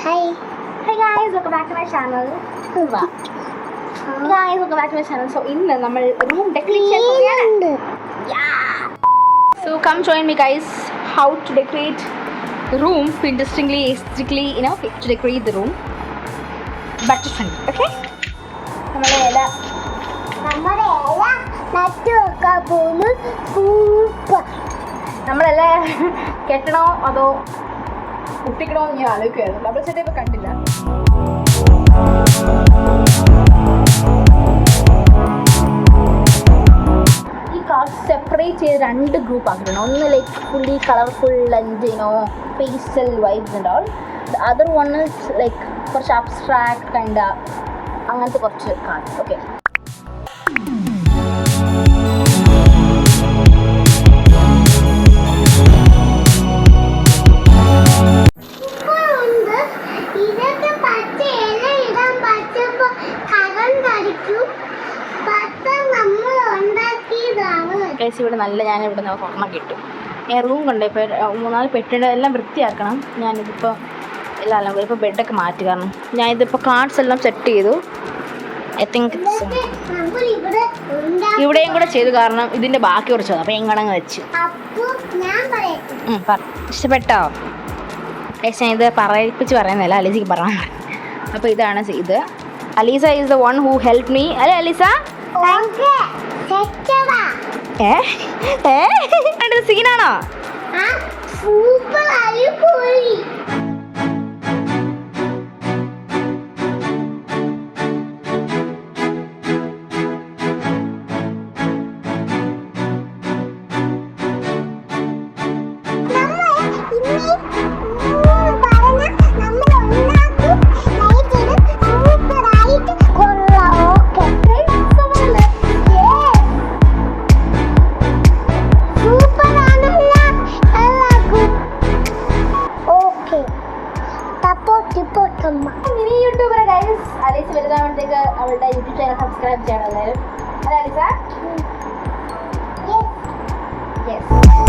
Hi. Hey guys, welcome back to my channel. Guys, welcome back to my channel. So ഇന്ന് നമ്മൾ room decoration ചെയ്യാണ്. Yeah. So come join me guys how to decorate the room interestingly, aesthetically, to decorate the room. Budget friendly, okay? നമ്മുടെ ഇല നട്ടു വെക്കാൻ പോകുന്നു. Super. നമ്മളെല്ലാം കെട്ടണോ അതോ കുട്ടിക്കണോ എന്ന് ഞാൻ ആലോചിക്കുമായിരുന്നു. ഡബിൾ സെറ്റ് ഇപ്പോൾ കണ്ടില്ല. ഈ കാർഡ് സെപ്പറേറ്റ് ചെയ്ത് രണ്ട് ഗ്രൂപ്പ് ആക്കിയിട്ടുണ്ട്. ഒന്ന് like fully colourful and pastel vibes and all. The other one is like കുറച്ച് അബ്സ്ട്രാക്ട് കൈൻഡ് അങ്ങനത്തെ കുറച്ച് കാർഡ്സ്. ഓക്കെ, ഇവിടെ നല്ല ഞാനിവിടെ നിന്ന് സ്വർണ്ണം കിട്ടും. ഞാൻ റൂം കൊണ്ട് ഇപ്പോൾ 3-4 പെട്ടിൻ്റെ എല്ലാം വൃത്തിയാക്കണം. ഞാനിതിപ്പോൾ എല്ലാം ഇപ്പോൾ ബെഡൊക്കെ മാറ്റി, കാരണം ഞാനിതിപ്പോൾ കാർഡ്സ് എല്ലാം സെറ്റ് ചെയ്തു. ഐ തിങ്ക് ഇവിടെയും കൂടെ ചെയ്തു, കാരണം ഇതിൻ്റെ ബാക്കി കുറച്ചത് അപ്പോൾ എങ്ങടങ്ങ് വെച്ച്. ഇഷ്ടപ്പെട്ടോ? ഞാൻ ഇത് പറയിപ്പിച്ച് പറയുന്നില്ല, അലീസയ്ക്ക് പറയാൻ. അപ്പോൾ ഇതാണ് ഇത്. Aleesa is the one who help me. അല്ലേ അലീസ? സീനാണോ? YouTuber guys. അലീസ വലുതാവുമ്പോഴത്തേക്ക് അവളുടെ യൂട്യൂബ് ചാനൽ സബ്സ്ക്രൈബ് ചെയ്യണം എല്ലാവരും. അല്ലേ അലീസ? യെസ്.